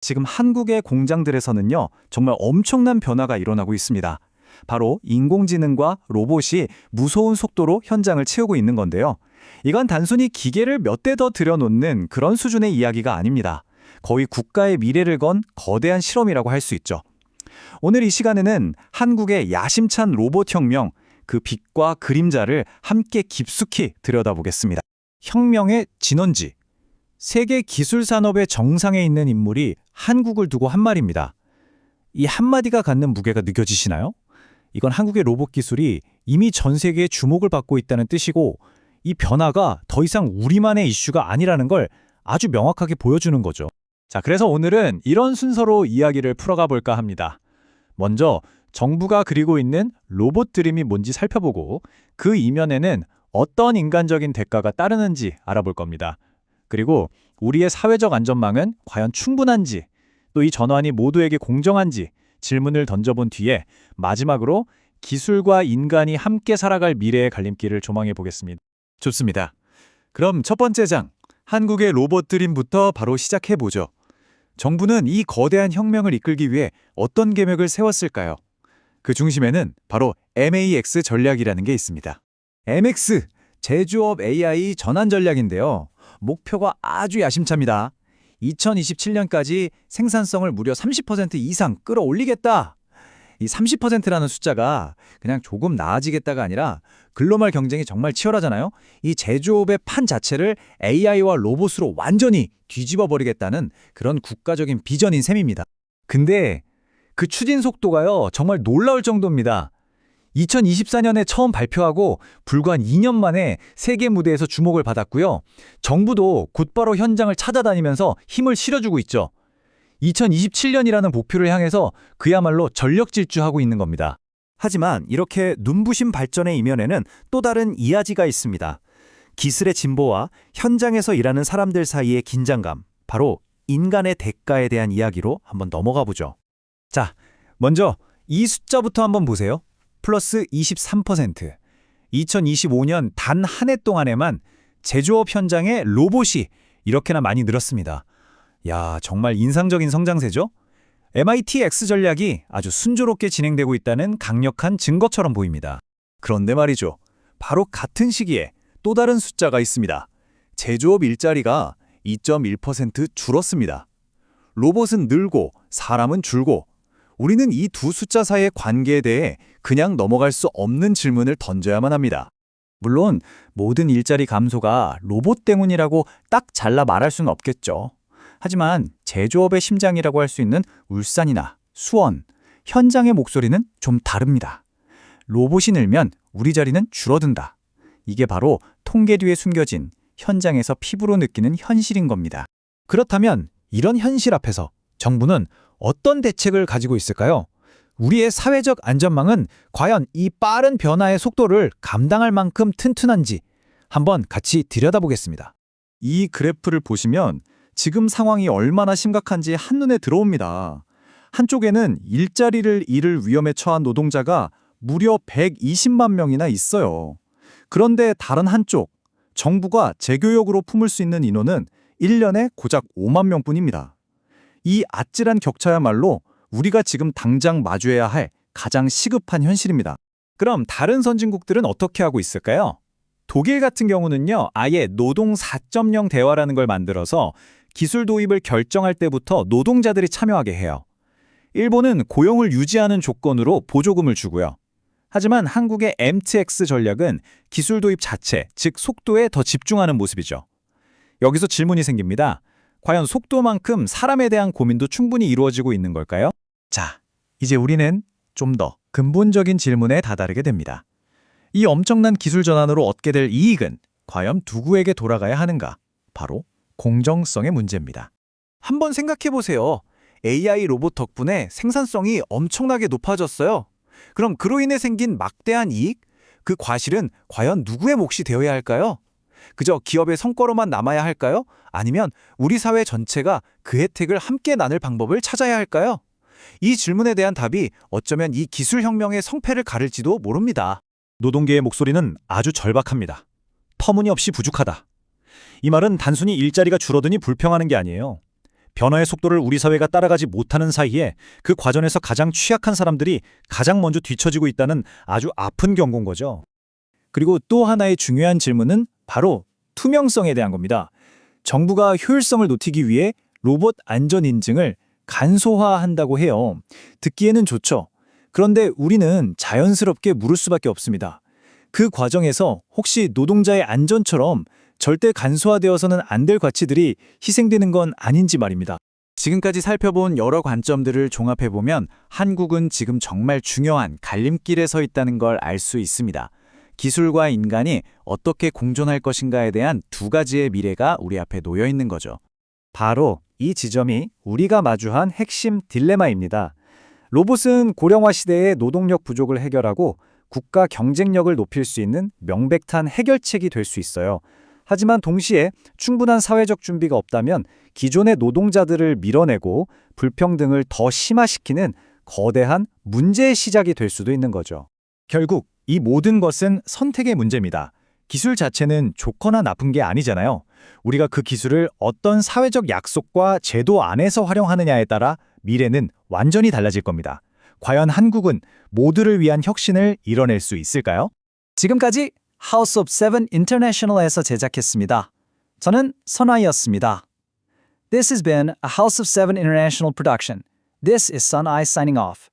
지금 한국의 공장들에서는요, 정말 엄청난 변화가 일어나고 있습니다. 바로 인공지능과 로봇이 무서운 속도로 현장을 채우고 있는 건데요. 이건 단순히 기계를 몇 대 더 들여놓는 그런 수준의 이야기가 아닙니다. 거의 국가의 미래를 건 거대한 실험이라고 할 수 있죠. 오늘 이 시간에는 한국의 야심찬 로봇 혁명, 그 빛과 그림자를 함께 깊숙이 들여다보겠습니다. 혁명의 진원지. 세계 기술 산업의 정상에 있는 인물이 한국을 두고 한 말입니다. 이 한마디가 갖는 무게가 느껴지시나요? 이건 한국의 로봇 기술이 이미 전 세계의 주목을 받고 있다는 뜻이고, 이 변화가 더 이상 우리만의 이슈가 아니라는 걸 아주 명확하게 보여주는 거죠. 자, 그래서 오늘은 이런 순서로 이야기를 풀어가 볼까 합니다. 먼저 정부가 그리고 있는 로봇 드림이 뭔지 살펴보고, 그 이면에는 어떤 인간적인 대가가 따르는지 알아볼 겁니다. 그리고 우리의 사회적 안전망은 과연 충분한지, 또 이 전환이 모두에게 공정한지 질문을 던져본 뒤에 마지막으로 기술과 인간이 함께 살아갈 미래의 갈림길을 조망해 보겠습니다. 좋습니다. 그럼 첫 번째 장, 한국의 로봇 드림부터 바로 시작해 보죠. 정부는 이 거대한 혁명을 이끌기 위해 어떤 계획을 세웠을까요? 그 중심에는 바로 MAX 전략이라는 게 있습니다. MX, 제조업 AI 전환 전략인데요. 목표가 아주 야심찹니다. 2027년까지 생산성을 무려 30% 이상 끌어올리겠다. 이 30%라는 숫자가 그냥 조금 나아지겠다가 아니라 글로벌 경쟁이 정말 치열하잖아요. 이 제조업의 판 자체를 AI와 로봇으로 완전히 뒤집어 버리겠다는 그런 국가적인 비전인 셈입니다. 근데 그 추진 속도가요, 정말 놀라울 정도입니다. 2024년에 처음 발표하고 불과 한 2년 만에 세계 무대에서 주목을 받았고요. 정부도 곧바로 현장을 찾아다니면서 힘을 실어주고 있죠. 2027년이라는 목표를 향해서 그야말로 전력 질주하고 있는 겁니다. 하지만 이렇게 눈부신 발전의 이면에는 또 다른 이야기가 있습니다. 기술의 진보와 현장에서 일하는 사람들 사이의 긴장감, 바로 인간의 대가에 대한 이야기로 한번 넘어가 보죠. 자, 먼저 이 숫자부터 한번 보세요. 플러스 23%. 2025년 단 한 해 동안에만 제조업 현장에 로봇이 이렇게나 많이 늘었습니다. 야, 정말 인상적인 성장세죠? MIT X 전략이 아주 순조롭게 진행되고 있다는 강력한 증거처럼 보입니다. 그런데 말이죠. 바로 같은 시기에 또 다른 숫자가 있습니다. 제조업 일자리가 2.1% 줄었습니다. 로봇은 늘고 사람은 줄고, 우리는 이 두 숫자 사이의 관계에 대해 그냥 넘어갈 수 없는 질문을 던져야만 합니다. 물론 모든 일자리 감소가 로봇 때문이라고 딱 잘라 말할 수는 없겠죠. 하지만 제조업의 심장이라고 할 수 있는 울산이나 수원, 현장의 목소리는 좀 다릅니다. 로봇이 늘면 우리 자리는 줄어든다. 이게 바로 통계 뒤에 숨겨진 현장에서 피부로 느끼는 현실인 겁니다. 그렇다면 이런 현실 앞에서 정부는 어떤 대책을 가지고 있을까요? 우리의 사회적 안전망은 과연 이 빠른 변화의 속도를 감당할 만큼 튼튼한지 한번 같이 들여다보겠습니다. 이 그래프를 보시면 지금 상황이 얼마나 심각한지 한눈에 들어옵니다. 한쪽에는 일자리를 잃을 위험에 처한 노동자가 무려 120만 명이나 있어요. 그런데 다른 한쪽, 정부가 재교역으로 품을 수 있는 인원은 1년에 고작 5만 명뿐입니다. 이 아찔한 격차야말로 우리가 지금 당장 마주해야 할 가장 시급한 현실입니다. 그럼 다른 선진국들은 어떻게 하고 있을까요? 독일 같은 경우는요, 아예 노동 4.0 대화라는 걸 만들어서 기술 도입을 결정할 때부터 노동자들이 참여하게 해요. 일본은 고용을 유지하는 조건으로 보조금을 주고요. 하지만 한국의 MTX 전략은 기술 도입 자체, 즉 속도에 더 집중하는 모습이죠. 여기서 질문이 생깁니다. 과연 속도만큼 사람에 대한 고민도 충분히 이루어지고 있는 걸까요? 자, 이제 우리는 좀 더 근본적인 질문에 다다르게 됩니다. 이 엄청난 기술 전환으로 얻게 될 이익은 과연 누구에게 돌아가야 하는가? 바로 공정성의 문제입니다. 한번 생각해 보세요. AI 로봇 덕분에 생산성이 엄청나게 높아졌어요. 그럼 그로 인해 생긴 막대한 이익? 그 과실은 과연 누구의 몫이 되어야 할까요? 그저 기업의 성과로만 남아야 할까요? 아니면 우리 사회 전체가 그 혜택을 함께 나눌 방법을 찾아야 할까요? 이 질문에 대한 답이 어쩌면 이 기술혁명의 성패를 가를지도 모릅니다. 노동계의 목소리는 아주 절박합니다. 터무니없이 부족하다. 이 말은 단순히 일자리가 줄어드니 불평하는 게 아니에요. 변화의 속도를 우리 사회가 따라가지 못하는 사이에 그 과정에서 가장 취약한 사람들이 가장 먼저 뒤처지고 있다는 아주 아픈 경고인 거죠. 그리고 또 하나의 중요한 질문은 바로 투명성에 대한 겁니다. 정부가 효율성을 높이기 위해 로봇 안전 인증을 간소화한다고 해요. 듣기에는 좋죠. 그런데 우리는 자연스럽게 물을 수밖에 없습니다. 그 과정에서 혹시 노동자의 안전처럼 절대 간소화되어서는 안 될 가치들이 희생되는 건 아닌지 말입니다. 지금까지 살펴본 여러 관점들을 종합해보면 한국은 지금 정말 중요한 갈림길에 서 있다는 걸 알 수 있습니다. 기술과 인간이 어떻게 공존할 것인가에 대한 두 가지의 미래가 우리 앞에 놓여 있는 거죠. 바로 이 지점이 우리가 마주한 핵심 딜레마입니다. 로봇은 고령화 시대의 노동력 부족을 해결하고 국가 경쟁력을 높일 수 있는 명백한 해결책이 될 수 있어요. 하지만 동시에 충분한 사회적 준비가 없다면 기존의 노동자들을 밀어내고 불평등을 더 심화시키는 거대한 문제의 시작이 될 수도 있는 거죠. 결국 이 모든 것은 선택의 문제입니다. 기술 자체는 좋거나 나쁜 게 아니잖아요. 우리가 그 기술을 어떤 사회적 약속과 제도 안에서 활용하느냐에 따라 미래는 완전히 달라질 겁니다. 과연 한국은 모두를 위한 혁신을 이뤄낼 수 있을까요? 지금까지 House of Seven International에서 제작했습니다. 저는 선아이였습니다. This has been a House of Seven International production. This is Sun I signing off.